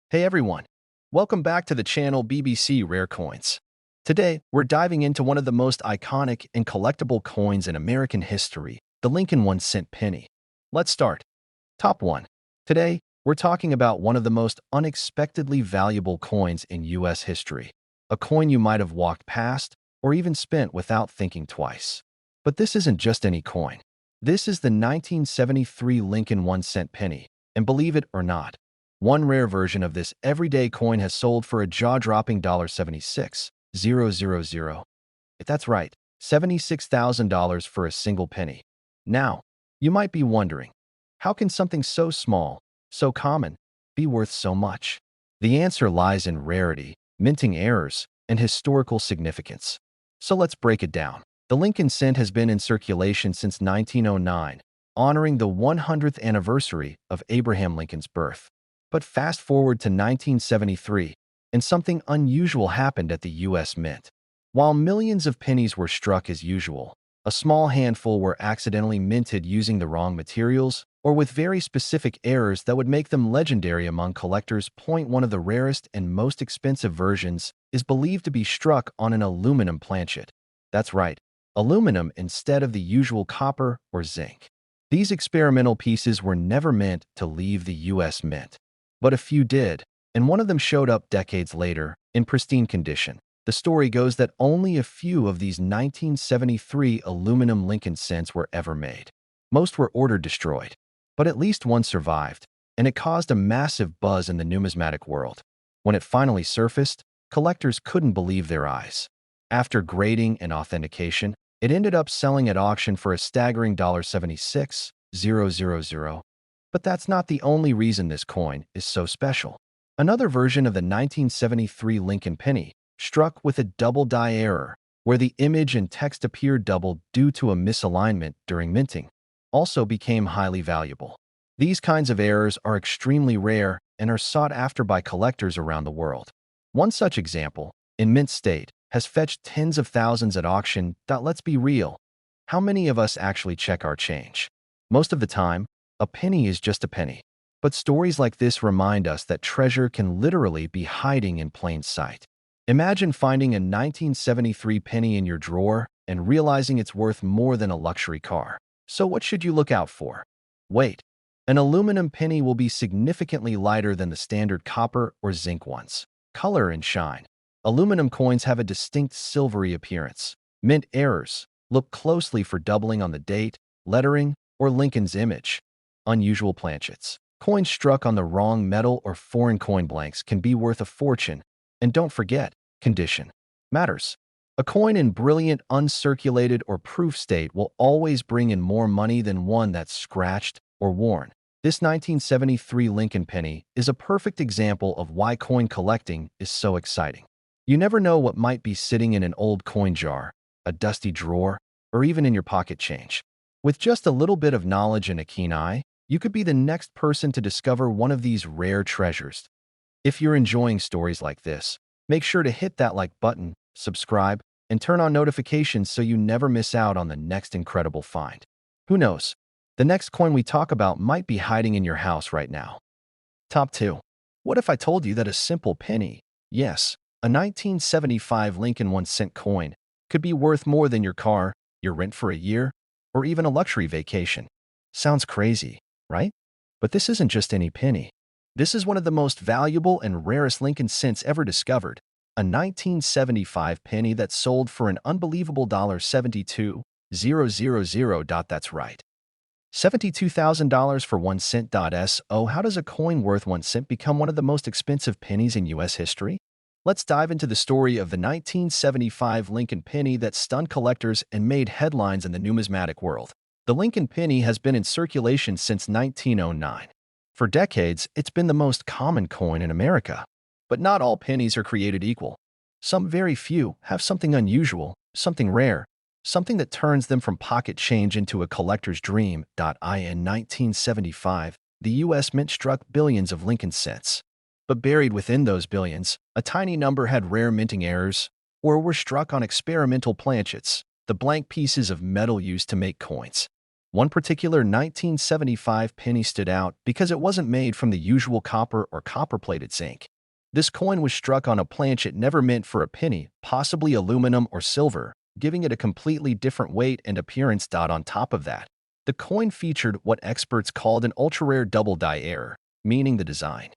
Hey everyone, welcome back to the channel BBC Rare Coins. Today, we're diving into one of the most iconic and collectible coins in American history, the Lincoln 1-cent penny. Let's start. Top 1. Today, we're talking about one of the most unexpectedly valuable coins in U.S. history, a coin you might have walked past or even spent without thinking twice. But this isn't just any coin. This is the 1973 Lincoln 1-cent penny, and believe it or not, one rare version of this everyday coin has sold for a jaw-dropping $76,000. That's right, $76,000 for a single penny. Now, you might be wondering, how can something so small, so common, be worth so much? The answer lies in rarity, minting errors, and historical significance. So let's break it down. The Lincoln cent has been in circulation since 1909, honoring the 100th anniversary of Abraham Lincoln's birth. But fast forward to 1973, and something unusual happened at the U.S. Mint. While millions of pennies were struck as usual, a small handful were accidentally minted using the wrong materials or with very specific errors that would make them legendary among collectors. One of the rarest and most expensive versions is believed to be struck on an aluminum planchet. That's right, aluminum instead of the usual copper or zinc. These experimental pieces were never meant to leave the U.S. Mint. But a few did, and one of them showed up decades later, in pristine condition. The story goes that only a few of these 1973 aluminum Lincoln cents were ever made. Most were ordered destroyed, but at least one survived, and it caused a massive buzz in the numismatic world. When it finally surfaced, collectors couldn't believe their eyes. After grading and authentication, it ended up selling at auction for a staggering $76,000. But that's not the only reason this coin is so special. Another version of the 1973 Lincoln penny struck with a double die error, where the image and text appeared doubled due to a misalignment during minting, also became highly valuable. These kinds of errors are extremely rare and are sought after by collectors around the world. One such example, in mint state, has fetched tens of thousands at auction. Let's be real. How many of us actually check our change? Most of the time, a penny is just a penny. But stories like this remind us that treasure can literally be hiding in plain sight. Imagine finding a 1973 penny in your drawer and realizing it's worth more than a luxury car. So what should you look out for? Wait, an aluminum penny will be significantly lighter than the standard copper or zinc ones. Color and shine. Aluminum coins have a distinct silvery appearance. Mint errors. Look closely for doubling on the date, lettering, or Lincoln's image. Unusual planchets. Coins struck on the wrong metal or foreign coin blanks can be worth a fortune. And don't forget, condition matters. A coin in brilliant, uncirculated, or proof state will always bring in more money than one that's scratched or worn. This 1973 Lincoln penny is a perfect example of why coin collecting is so exciting. You never know what might be sitting in an old coin jar, a dusty drawer, or even in your pocket change. With just a little bit of knowledge and a keen eye, you could be the next person to discover one of these rare treasures. If you're enjoying stories like this, make sure to hit that like button, subscribe, and turn on notifications so you never miss out on the next incredible find. Who knows? The next coin we talk about might be hiding in your house right now. Top 2. What if I told you that a simple penny, yes, a 1975 Lincoln 1-cent coin, could be worth more than your car, your rent for a year, or even a luxury vacation? Sounds crazy, right? But this isn't just any penny. This is one of the most valuable and rarest Lincoln cents ever discovered, a 1975 penny that sold for an unbelievable $72,000. That's right, $72,000 for 1 cent. So how does a coin worth 1 cent become one of the most expensive pennies in U.S. history? Let's dive into the story of the 1975 Lincoln penny that stunned collectors and made headlines in the numismatic world. The Lincoln penny has been in circulation since 1909. For decades, it's been the most common coin in America. But not all pennies are created equal. Some very few have something unusual, something rare, something that turns them from pocket change into a collector's dream. In 1975, the U.S. Mint struck billions of Lincoln cents. But buried within those billions, a tiny number had rare minting errors or were struck on experimental planchets, the blank pieces of metal used to make coins. One particular 1975 penny stood out because it wasn't made from the usual copper or copper-plated zinc. This coin was struck on a planchet never meant for a penny, possibly aluminum or silver, giving it a completely different weight and appearance. On top of that, the coin featured what experts called an ultra-rare double-die error, meaning the design.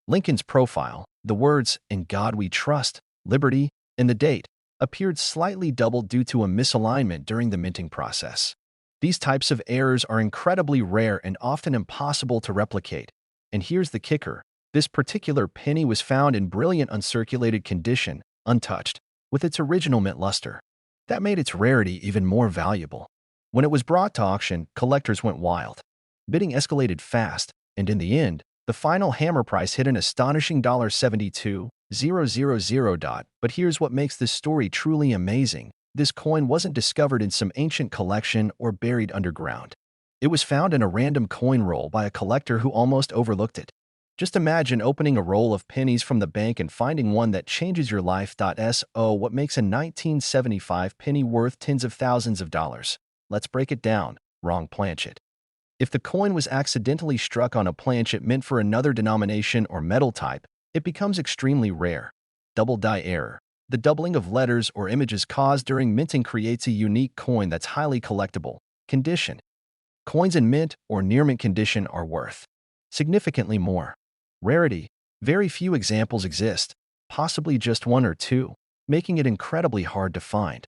Lincoln's profile, the words, "In God We Trust," "Liberty," and the date, appeared slightly doubled due to a misalignment during the minting process. These types of errors are incredibly rare and often impossible to replicate. And here's the kicker. This particular penny was found in brilliant uncirculated condition, untouched, with its original mint luster. That made its rarity even more valuable. When it was brought to auction, collectors went wild. Bidding escalated fast, and in the end, the final hammer price hit an astonishing $72,000. But here's what makes this story truly amazing. This coin wasn't discovered in some ancient collection or buried underground. It was found in a random coin roll by a collector who almost overlooked it. Just imagine opening a roll of pennies from the bank and finding one that changes your life. So, what makes a 1975 penny worth tens of thousands of dollars? Let's break it down. Wrong planchet. If the coin was accidentally struck on a planchet meant for another denomination or metal type, it becomes extremely rare. Double die error. The doubling of letters or images caused during minting creates a unique coin that's highly collectible. Condition. Coins in mint or near mint condition are worth significantly more. Rarity. Very few examples exist, possibly just one or two, making it incredibly hard to find.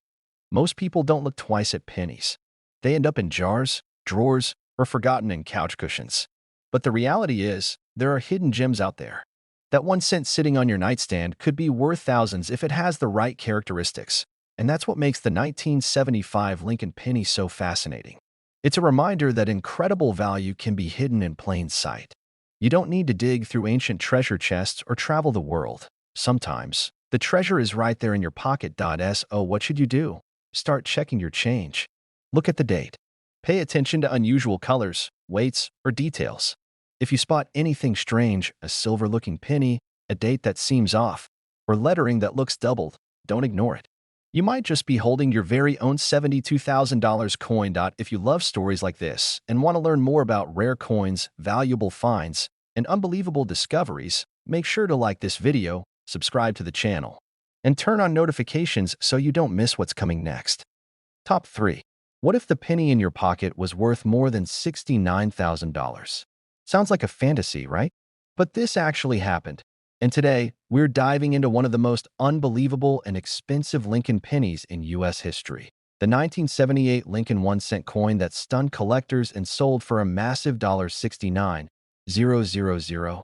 Most people don't look twice at pennies. They end up in jars, drawers, or forgotten in couch cushions. But the reality is, there are hidden gems out there. That 1 cent sitting on your nightstand could be worth thousands if it has the right characteristics. And that's what makes the 1975 Lincoln penny so fascinating. It's a reminder that incredible value can be hidden in plain sight. You don't need to dig through ancient treasure chests or travel the world. Sometimes, the treasure is right there in your pocket. So, what should you do? Start checking your change. Look at the date. Pay attention to unusual colors, weights, or details. If you spot anything strange, a silver-looking penny, a date that seems off, or lettering that looks doubled, don't ignore it. You might just be holding your very own $72,000 coin. If you love stories like this and want to learn more about rare coins, valuable finds, and unbelievable discoveries, make sure to like this video, subscribe to the channel, and turn on notifications so you don't miss what's coming next. Top 3. What if the penny in your pocket was worth more than $69,000? Sounds like a fantasy, right? But this actually happened. And today, we're diving into one of the most unbelievable and expensive Lincoln pennies in U.S. history. The 1978 Lincoln 1-cent coin that stunned collectors and sold for a massive $69,000.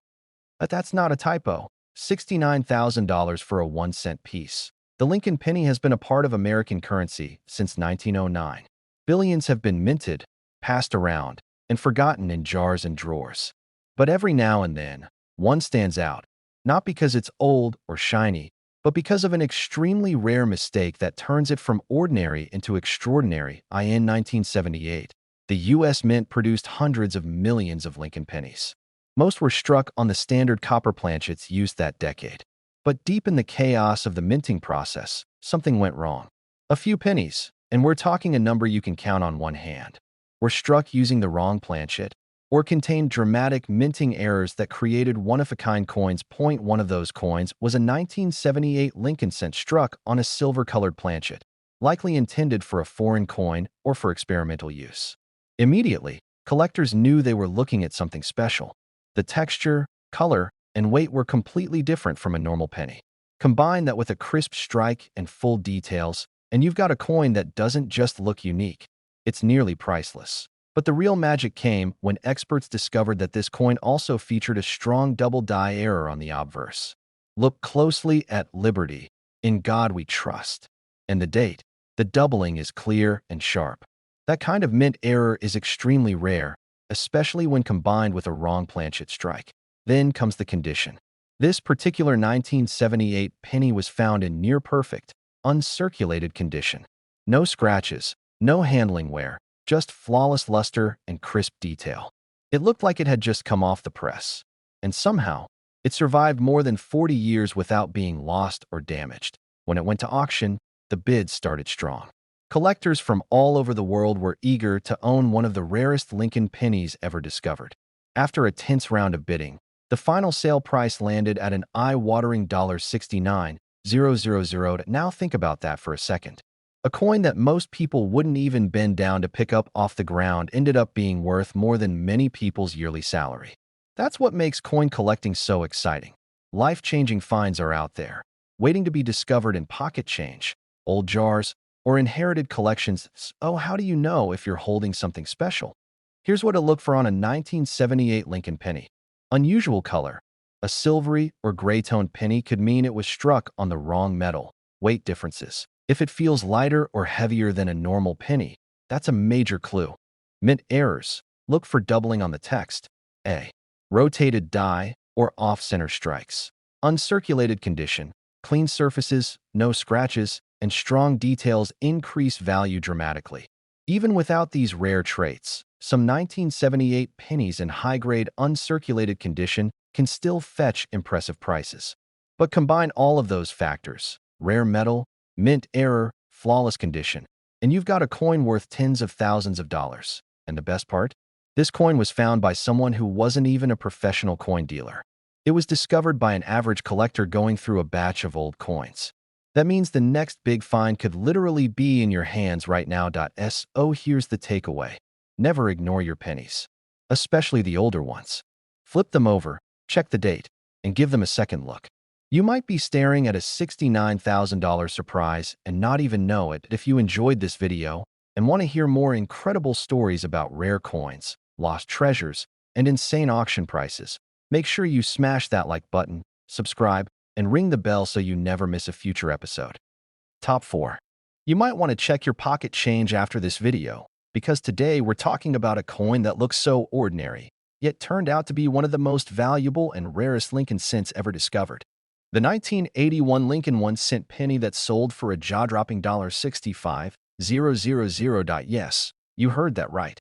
But that's not a typo. $69,000 for a 1-cent piece. The Lincoln penny has been a part of American currency since 1909. Billions have been minted, passed around, and forgotten in jars and drawers. But every now and then, one stands out. Not because it's old or shiny, but because of an extremely rare mistake that turns it from ordinary into extraordinary. In 1978, the U.S. Mint produced hundreds of millions of Lincoln pennies. Most were struck on the standard copper planchets used that decade. But deep in the chaos of the minting process, something went wrong. A few pennies, and we're talking a number you can count on one hand, were struck using the wrong planchet, or contained dramatic minting errors that created one-of-a-kind coins. One of those coins was a 1978 Lincoln cent struck on a silver-colored planchet, likely intended for a foreign coin or for experimental use. Immediately, collectors knew they were looking at something special. The texture, color, and weight were completely different from a normal penny. Combine that with a crisp strike and full details, and you've got a coin that doesn't just look unique, it's nearly priceless. But the real magic came when experts discovered that this coin also featured a strong double die error on the obverse. Look closely at Liberty, in God We Trust. And the date. The doubling is clear and sharp. That kind of mint error is extremely rare, especially when combined with a wrong planchet strike. Then comes the condition. This particular 1978 penny was found in near-perfect, uncirculated condition. No scratches, no handling wear, just flawless luster and crisp detail. It looked like it had just come off the press. And somehow, it survived more than 40 years without being lost or damaged. When it went to auction, the bids started strong. Collectors from all over the world were eager to own one of the rarest Lincoln pennies ever discovered. After a tense round of bidding, the final sale price landed at an eye-watering $69,000. Now think about that for a second. A coin that most people wouldn't even bend down to pick up off the ground ended up being worth more than many people's yearly salary. That's what makes coin collecting so exciting. Life-changing finds are out there, waiting to be discovered in pocket change, old jars, or inherited collections. Oh, how do you know if you're holding something special? Here's what to look for on a 1978 Lincoln penny. Unusual color. A silvery or gray-toned penny could mean it was struck on the wrong metal. Weight differences. If it feels lighter or heavier than a normal penny, that's a major clue. Mint errors. Look for doubling on the text. A. Rotated die or off-center strikes. Uncirculated condition. Clean surfaces, no scratches, and strong details increase value dramatically. Even without these rare traits, some 1978 pennies in high-grade uncirculated condition can still fetch impressive prices. But combine all of those factors, rare metal, mint error, flawless condition, and you've got a coin worth tens of thousands of dollars. And the best part? This coin was found by someone who wasn't even a professional coin dealer. It was discovered by an average collector going through a batch of old coins. That means the next big find could literally be in your hands right now. So here's the takeaway. Never ignore your pennies, especially the older ones. Flip them over, check the date, and give them a second look. You might be staring at a $69,000 surprise and not even know it. If you enjoyed this video and want to hear more incredible stories about rare coins, lost treasures, and insane auction prices, make sure you smash that like button, subscribe, and ring the bell so you never miss a future episode. Top 4. You might want to check your pocket change after this video, because today we're talking about a coin that looks so ordinary, yet turned out to be one of the most valuable and rarest Lincoln cents ever discovered. The 1981 Lincoln 1-cent penny that sold for a jaw-dropping $65,000. Yes, you heard that right.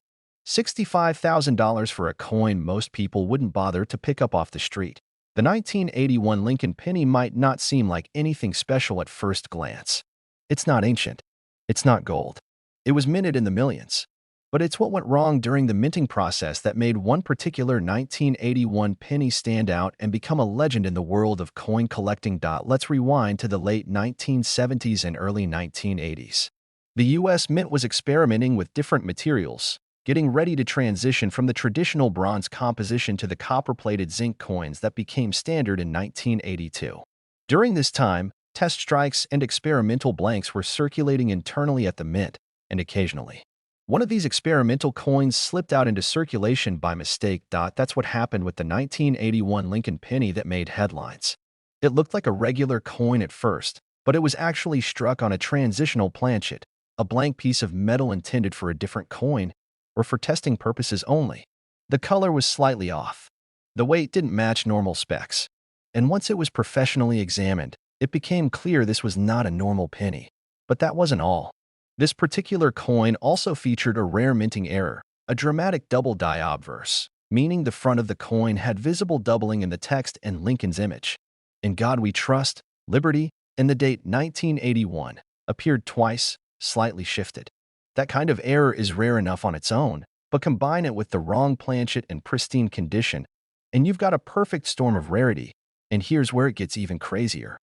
$65,000 for a coin most people wouldn't bother to pick up off the street. The 1981 Lincoln penny might not seem like anything special at first glance. It's not ancient. It's not gold. It was minted in the millions. But it's what went wrong during the minting process that made one particular 1981 penny stand out and become a legend in the world of coin collecting. Let's rewind to the late 1970s and early 1980s. The U.S. Mint was experimenting with different materials, getting ready to transition from the traditional bronze composition to the copper-plated zinc coins that became standard in 1982. During this time, test strikes and experimental blanks were circulating internally at the Mint, and occasionally, one of these experimental coins slipped out into circulation by mistake. That's what happened with the 1981 Lincoln penny that made headlines. It looked like a regular coin at first, but it was actually struck on a transitional planchet, a blank piece of metal intended for a different coin, or for testing purposes only. The color was slightly off. The weight didn't match normal specs. And once it was professionally examined, it became clear this was not a normal penny. But that wasn't all. This particular coin also featured a rare minting error, a dramatic double die obverse, meaning the front of the coin had visible doubling in the text and Lincoln's image. "In God We Trust, Liberty," and the date 1981 appeared twice, slightly shifted. That kind of error is rare enough on its own, but combine it with the wrong planchet and pristine condition, and you've got a perfect storm of rarity. And here's where it gets even crazier.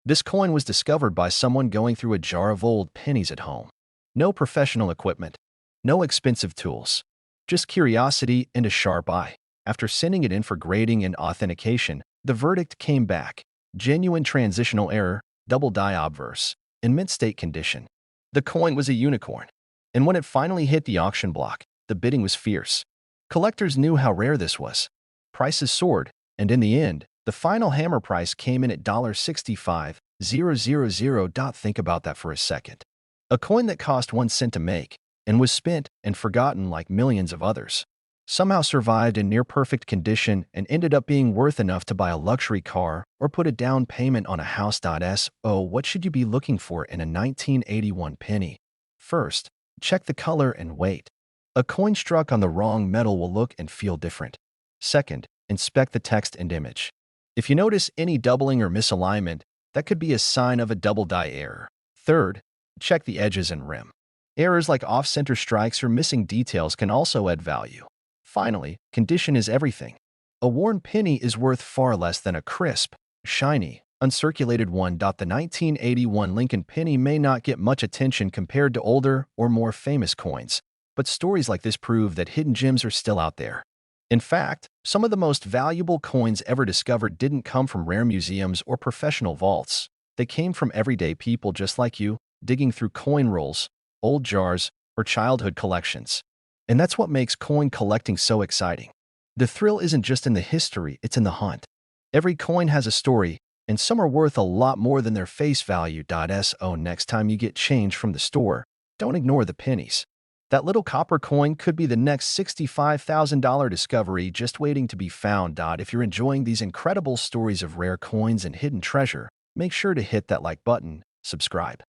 This coin was discovered by someone going through a jar of old pennies at home. No professional equipment, no expensive tools, just curiosity and a sharp eye. After sending it in for grading and authentication, the verdict came back: genuine transitional error, double die obverse, in mint state condition. The coin was a unicorn. And when it finally hit the auction block, the bidding was fierce. Collectors knew how rare this was. Prices soared, and in the end, the final hammer price came in at $65,000. Think about that for a second. A coin that cost 1 cent to make, and was spent and forgotten like millions of others, somehow survived in near-perfect condition and ended up being worth enough to buy a luxury car or put a down payment on a house. So what should you be looking for in a 1981 penny? First, check the color and weight. A coin struck on the wrong metal will look and feel different. Second, inspect the text and image. If you notice any doubling or misalignment, that could be a sign of a double die error. Third, check the edges and rim. Errors like off-center strikes or missing details can also add value. Finally, condition is everything. A worn penny is worth far less than a crisp, shiny, uncirculated one. The 1981 Lincoln penny may not get much attention compared to older or more famous coins, but stories like this prove that hidden gems are still out there. In fact, some of the most valuable coins ever discovered didn't come from rare museums or professional vaults. They came from everyday people just like you, digging through coin rolls, old jars, or childhood collections. And that's what makes coin collecting so exciting. The thrill isn't just in the history, it's in the hunt. Every coin has a story, and some are worth a lot more than their face value. So next time you get change from the store, don't ignore the pennies. That little copper coin could be the next $65,000 discovery just waiting to be found. If you're enjoying these incredible stories of rare coins and hidden treasure, make sure to hit that like button, subscribe,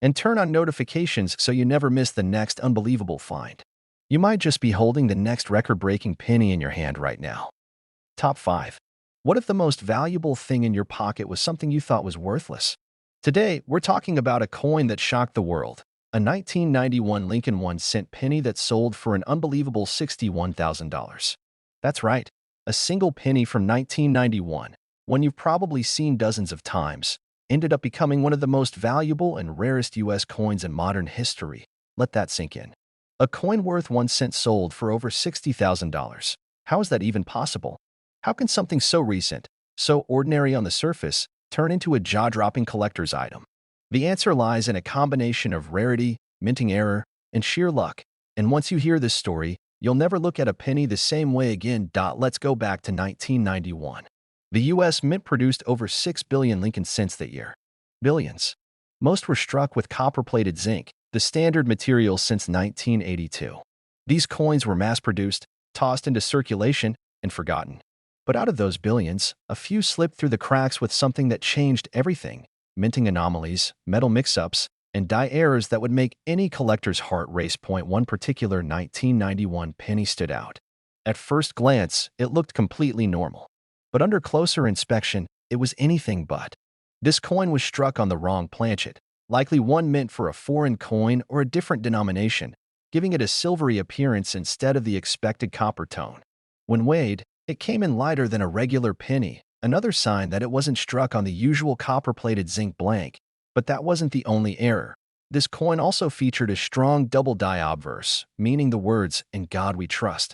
and turn on notifications so you never miss the next unbelievable find. You might just be holding the next record-breaking penny in your hand right now. Top 5. What if the most valuable thing in your pocket was something you thought was worthless? Today, we're talking about a coin that shocked the world. A 1991 Lincoln 1-cent penny that sold for an unbelievable $61,000. That's right, a single penny from 1991, one you've probably seen dozens of times, ended up becoming one of the most valuable and rarest U.S. coins in modern history. Let that sink in. A coin worth 1 cent sold for over $60,000. How is that even possible? How can something so recent, so ordinary on the surface, turn into a jaw-dropping collector's item? The answer lies in a combination of rarity, minting error, and sheer luck. And once you hear this story, you'll never look at a penny the same way again. Let's go back to 1991. The U.S. Mint produced over 6 billion Lincoln cents that year. Billions. Most were struck with copper-plated zinc, the standard material since 1982. These coins were mass-produced, tossed into circulation, and forgotten. But out of those billions, a few slipped through the cracks with something that changed everything: minting anomalies, metal mix-ups, and die errors that would make any collector's heart race. One particular 1991 penny stood out. At first glance, it looked completely normal. But under closer inspection, it was anything but. This coin was struck on the wrong planchet, likely one meant for a foreign coin or a different denomination, giving it a silvery appearance instead of the expected copper tone. When weighed, it came in lighter than a regular penny, another sign that it wasn't struck on the usual copper-plated zinc blank. But that wasn't the only error. This coin also featured a strong double die obverse, meaning the words, "In God We Trust."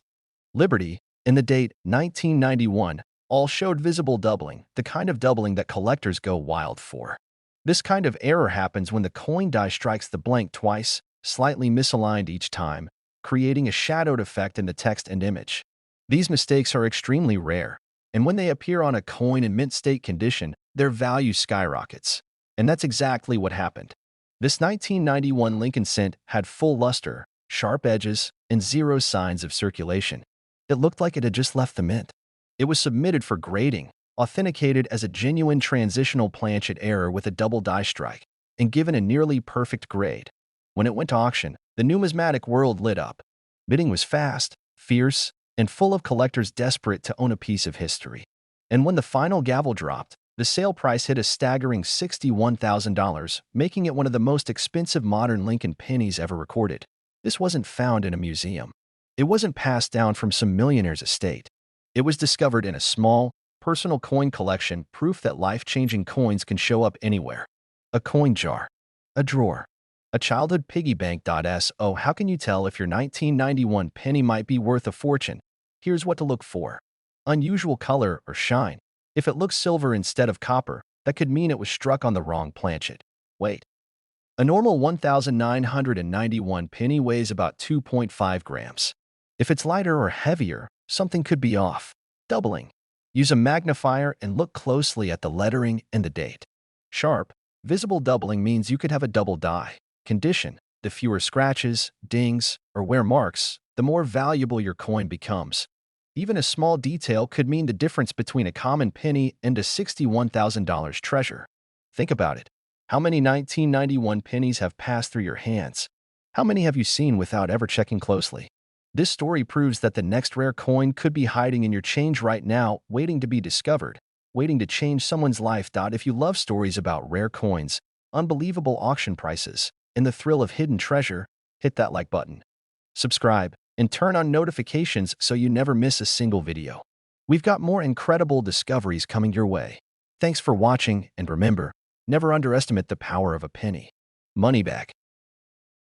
Liberty, and the date, 1991, all showed visible doubling, the kind of doubling that collectors go wild for. This kind of error happens when the coin die strikes the blank twice, slightly misaligned each time, creating a shadowed effect in the text and image. These mistakes are extremely rare, and when they appear on a coin in mint state condition, their value skyrockets. And that's exactly what happened. This 1991 Lincoln cent had full luster, sharp edges, and zero signs of circulation. It looked like it had just left the mint. It was submitted for grading, authenticated as a genuine transitional planchet error with a double die strike, and given a nearly perfect grade. When it went to auction, the numismatic world lit up. Bidding was fast, fierce, and full of collectors desperate to own a piece of history. And when the final gavel dropped, the sale price hit a staggering $61,000, making it one of the most expensive modern Lincoln pennies ever recorded. This wasn't found in a museum. It wasn't passed down from some millionaire's estate. It was discovered in a small, personal coin collection, proof that life-changing coins can show up anywhere. A coin jar. A drawer. A childhood piggy bank. So how can you tell if your 1991 penny might be worth a fortune? Here's what to look for. Unusual color or shine. If it looks silver instead of copper, that could mean it was struck on the wrong planchet. Weight. A normal 1,991 penny weighs about 2.5 grams. If it's lighter or heavier, something could be off. Doubling. Use a magnifier and look closely at the lettering and the date. Sharp, visible doubling means you could have a double die. Condition. The fewer scratches, dings, or wear marks, the more valuable your coin becomes. Even a small detail could mean the difference between a common penny and a $61,000 treasure. Think about it. How many 1991 pennies have passed through your hands? How many have you seen without ever checking closely? This story proves that the next rare coin could be hiding in your change right now, waiting to be discovered, waiting to change someone's life. If you love stories about rare coins, unbelievable auction prices, and the thrill of hidden treasure, hit that like button, subscribe, and turn on notifications so you never miss a single video. We've got more incredible discoveries coming your way. Thanks for watching, and remember, never underestimate the power of a penny. Money back.